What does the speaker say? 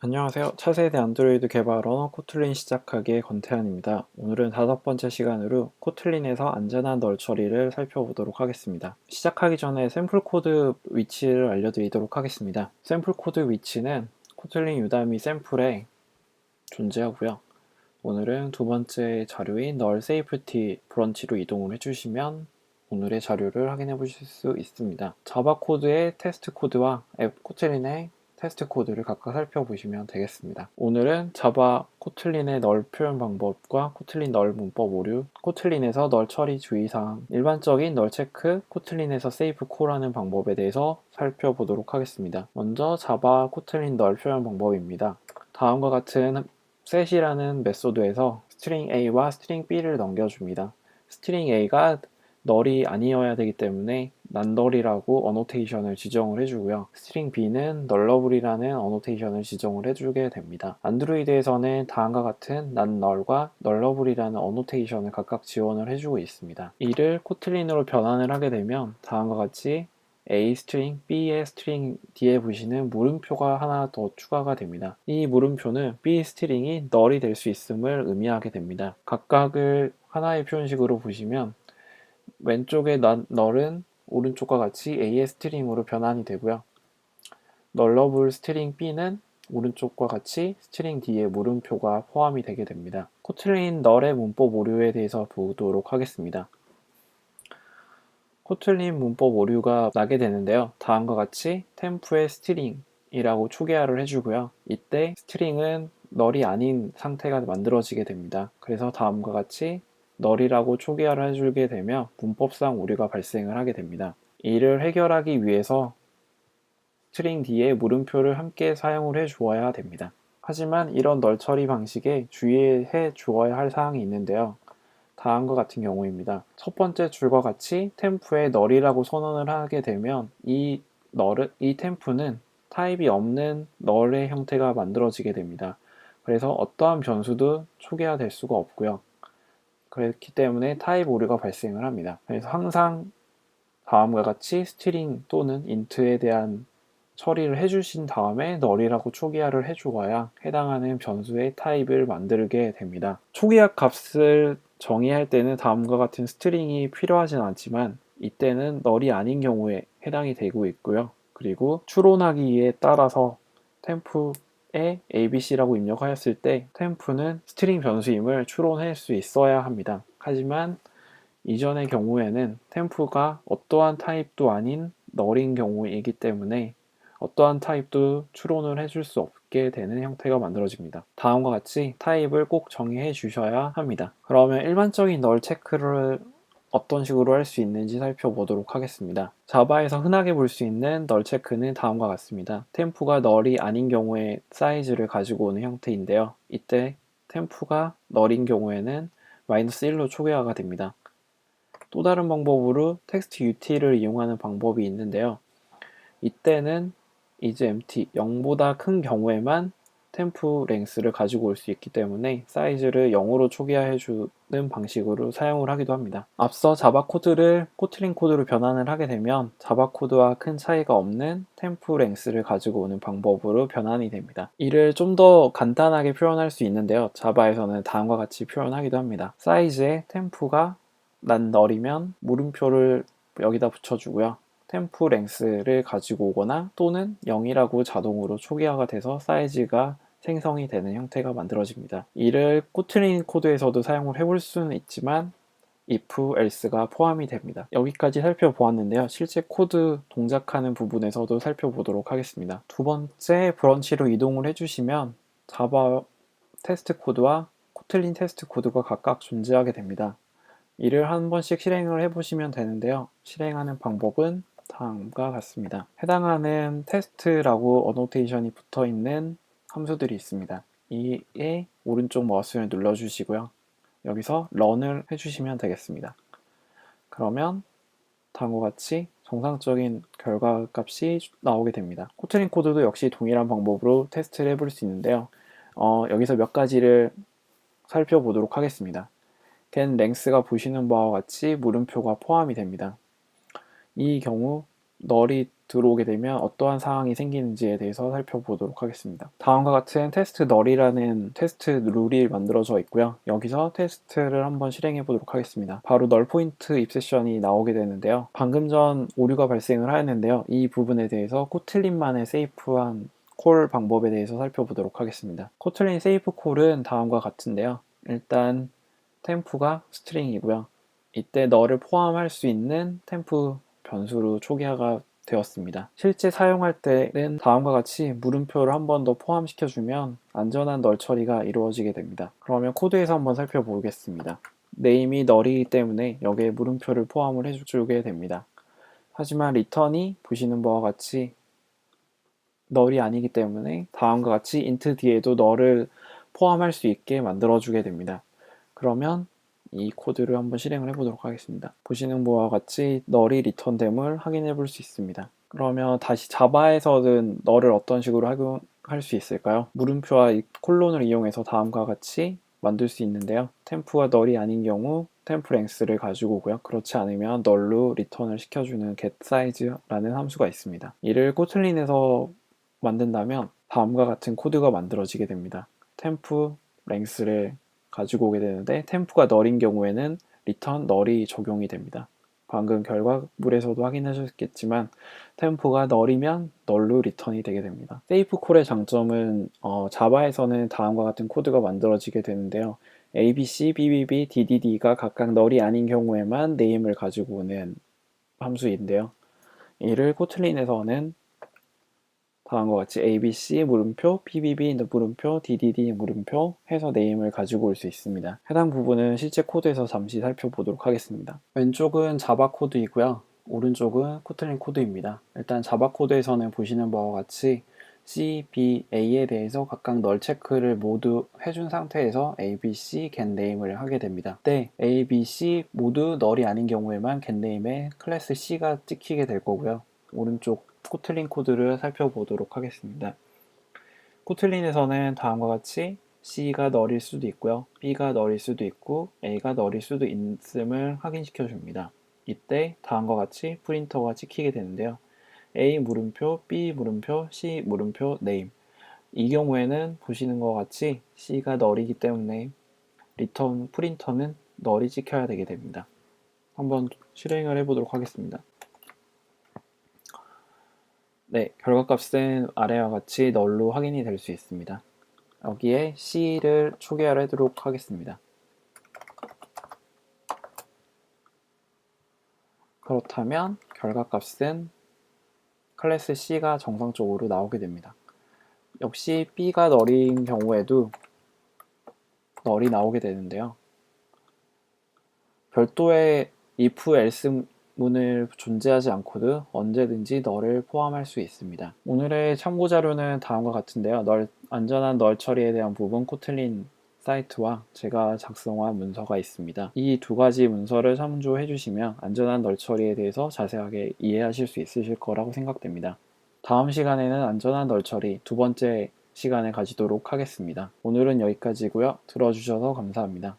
안녕하세요. 차세대 안드로이드 개발 언어 코틀린 시작하기의 권태환입니다. 오늘은 5번째 시간으로 코틀린에서 안전한 널 처리를 살펴보도록 하겠습니다. 시작하기 전에 샘플 코드 위치를 알려드리도록 하겠습니다. 샘플 코드 위치는 코틀린 유다미 샘플에 존재하고요. 오늘은 두 번째 자료인 널 세이프티 브런치로 이동을 해주시면 오늘의 자료를 확인해 보실 수 있습니다. 자바 코드의 테스트 코드와 앱 코틀린의 테스트 코드를 각각 살펴보시면 되겠습니다. 오늘은 자바 코틀린의 널 표현 방법과 코틀린 널 문법 오류, 코틀린에서 널 처리 주의사항, 일반적인 널 체크, 코틀린에서 세이프 콜하는 방법에 대해서 살펴보도록 하겠습니다. 먼저 자바 코틀린 널 표현 방법입니다. 다음과 같은 set이라는 메소드에서 string a와 string b를 넘겨줍니다. string a가 널이 아니어야 되기 때문에 난널이라고 어노테이션을 지정을 해주고요. string b는 nullable이라는 어노테이션을 지정을 해주게 됩니다. 안드로이드에서는 다음과 같은 난널과 nullable이라는 어노테이션을 각각 지원을 해주고 있습니다. 이를 코틀린으로 변환을 하게 되면 다음과 같이 A 스트링, B의 스트링 뒤에 보시는 물음표가 하나 더 추가가 됩니다. 이 물음표는 B 스트링이 널이 될 수 있음을 의미하게 됩니다. 각각을 하나의 표현식으로 보시면 왼쪽의 널은 오른쪽과 같이 A의 스트링으로 변환이 되고요. 널러블 스트링 B는 오른쪽과 같이 스트링 뒤에 물음표가 포함이 되게 됩니다. 코틀린 널의 문법 오류에 대해서 보도록 하겠습니다. 코틀린 문법 오류가 나게 되는데요. 다음과 같이 템프의 스트링이라고 초기화를 해주고요. 이때 스트링은 널이 아닌 상태가 만들어지게 됩니다. 그래서 다음과 같이 널이라고 초기화를 해주게 되면 문법상 오류가 발생을 하게 됩니다. 이를 해결하기 위해서 스트링 뒤에 물음표를 함께 사용을 해 주어야 됩니다. 하지만 이런 널 처리 방식에 주의해 주어야 할 사항이 있는데요. 다음과 같은 경우입니다. 첫 번째 줄과 같이 템프에 널이라고 선언을 하게 되면 이 템프는 타입이 없는 널의 형태가 만들어지게 됩니다. 그래서 어떠한 변수도 초기화될 수가 없고요. 그렇기 때문에 타입 오류가 발생을 합니다. 그래서 항상 다음과 같이 스트링 또는 인트에 대한 처리를 해주신 다음에 널이라고 초기화를 해주어야 해당하는 변수의 타입을 만들게 됩니다. 초기화 값을 정의할 때는 다음과 같은 스트링이 필요하진 않지만 이때는 널이 아닌 경우에 해당이 되고 있고요. 그리고 추론하기에 따라서 템프에 abc라고 입력하였을 때 템프는 스트링 변수임을 추론할 수 있어야 합니다. 하지만 이전의 경우에는 템프가 어떠한 타입도 아닌 널인 경우이기 때문에 어떠한 타입도 추론을 해줄 수 없게 되는 형태가 만들어집니다. 다음과 같이 타입을 꼭 정의해 주셔야 합니다. 그러면 일반적인 널 체크를 어떤 식으로 할 수 있는지 살펴보도록 하겠습니다. 자바에서 흔하게 볼 수 있는 널 체크는 다음과 같습니다. 템프가 널이 아닌 경우에 사이즈를 가지고 오는 형태인데요. 이때 템프가 널인 경우에는 -1로 초기화가 됩니다. 또 다른 방법으로 텍스트 util을 이용하는 방법이 있는데요. 이때는 is empty, 0보다 큰 경우에만 템프 랭스를 가지고 올 수 있기 때문에 사이즈를 0으로 초기화해 주는 방식으로 사용을 하기도 합니다. 앞서 자바 코드를 코틀린 코드로 변환을 하게 되면 자바 코드와 큰 차이가 없는 템프 랭스를 가지고 오는 방법으로 변환이 됩니다. 이를 좀 더 간단하게 표현할 수 있는데요. 자바에서는 다음과 같이 표현하기도 합니다. 사이즈에 템프가 난 널이면 물음표를 여기다 붙여주고요. 템프 랭스를 가지고 오거나 또는 0이라고 자동으로 초기화가 돼서 사이즈가 생성이 되는 형태가 만들어집니다. 이를 코틀린 코드에서도 사용을 해볼 수는 있지만 if, else가 포함이 됩니다. 여기까지 살펴보았는데요. 실제 코드 동작하는 부분에서도 살펴보도록 하겠습니다. 두 번째 브런치로 이동을 해주시면 자바 테스트 코드와 코틀린 테스트 코드가 각각 존재하게 됩니다. 이를 한 번씩 실행을 해보시면 되는데요. 실행하는 방법은 다음과 같습니다. 해당하는 테스트라고 어노테이션이 붙어 있는 함수들이 있습니다. 이에 오른쪽 마우스를 눌러주시고요. 여기서 run을 해주시면 되겠습니다. 그러면 다음과 같이 정상적인 결과 값이 나오게 됩니다. 코틀린 코드도 역시 동일한 방법으로 테스트를 해볼 수 있는데요. 여기서 몇 가지를 살펴보도록 하겠습니다. get length가 보시는 바와 같이 물음표가 포함이 됩니다. 이 경우 널이 들어오게 되면 어떠한 상황이 생기는지에 대해서 살펴보도록 하겠습니다. 다음과 같은 테스트 널이라는 테스트 룰이 만들어져 있고요. 여기서 테스트를 한번 실행해 보도록 하겠습니다. 바로 널 포인트 입세션이 나오게 되는데요. 방금 전 오류가 발생을 하였는데요. 이 부분에 대해서 코틀린만의 세이프한 콜 방법에 대해서 살펴보도록 하겠습니다. 코틀린 세이프 콜은 다음과 같은데요. 일단 템프가 스트링이고요. 이때 널을 포함할 수 있는 템프 변수로 초기화가 되었습니다. 실제 사용할 때는 다음과 같이 물음표를 한 번 더 포함시켜주면 안전한 널 처리가 이루어지게 됩니다. 그러면 코드에서 한번 살펴보겠습니다. 네임이 널이기 때문에 여기에 물음표를 포함을 해주게 됩니다. 하지만 리턴이 보시는 바와 같이 널이 아니기 때문에 다음과 같이 int 뒤에도 널을 포함할 수 있게 만들어주게 됩니다. 그러면 이 코드를 한번 실행을 해보도록 하겠습니다. 보시는 바와 같이 널이 리턴됨을 확인해 볼 수 있습니다. 그러면 다시 자바에서는 널을 어떤 식으로 활용할 수 있을까요? 물음표와 이 콜론을 이용해서 다음과 같이 만들 수 있는데요. 템프가 널이 아닌 경우 템프 랭스를 가지고 오고요. 그렇지 않으면 널로 리턴을 시켜주는 getSize라는 함수가 있습니다. 이를 코틀린에서 만든다면 다음과 같은 코드가 만들어지게 됩니다. 템프 랭스를 가지고 오게 되는데 템프가 널인 경우에는 리턴 널이 적용이 됩니다. 방금 결과물에서도 확인하셨겠지만 템프가 널이면 널로 리턴이 되게 됩니다. 세이프 콜의 장점은 자바에서는 다음과 같은 코드가 만들어지게 되는데요. ABC, BBB, DDD가 각각 널이 아닌 경우에만 네임을 가지고 오는 함수인데요. 이를 코틀린에서는 다음과 같이 ABC 물음표, PBB 물음표, DDD 물음표 해서 네임을 가지고 올 수 있습니다. 해당 부분은 실제 코드에서 잠시 살펴보도록 하겠습니다. 왼쪽은 자바 코드이고요. 오른쪽은 코틀린 코드입니다. 일단 자바 코드에서는 보시는 바와 같이 C, B, A에 대해서 각각 널 체크를 모두 해준 상태에서 ABC getName을 하게 됩니다. 때 A, B, C 모두 널이 아닌 경우에만 getName에 클래스 C가 찍히게 될 거고요. 오른쪽 코틀린 코드를 살펴보도록 하겠습니다. 코틀린에서는 다음과 같이 C가 널일 수도 있고요. B가 널일 수도 있고 A가 널일 수도 있음을 확인시켜 줍니다. 이때 다음과 같이 프린터가 찍히게 되는데요. A 물음표, B 물음표, C 물음표, name. 이 경우에는 보시는 것 같이 C가 널이기 때문에 리턴 프린터는 널이 찍혀야 되게 됩니다. 한번 실행을 해보도록 하겠습니다. 네, 결과값은 아래와 같이 널로 확인이 될 수 있습니다. 여기에 C를 초기화를 하도록 하겠습니다. 그렇다면 결과값은 클래스 C가 정상적으로 나오게 됩니다. 역시 B가 널인 경우에도 널이 나오게 되는데요. 별도의 if, else 문을 존재하지 않고도 언제든지 널을 포함할 수 있습니다. 오늘의 참고 자료는 다음과 같은데요. 안전한 널 처리에 대한 부분 코틀린 사이트와 제가 작성한 문서가 있습니다. 이 두 가지 문서를 참조해 주시면 안전한 널 처리에 대해서 자세하게 이해하실 수 있으실 거라고 생각됩니다. 다음 시간에는 안전한 널 처리 두 번째 시간을 가지도록 하겠습니다. 오늘은 여기까지고요. 들어주셔서 감사합니다.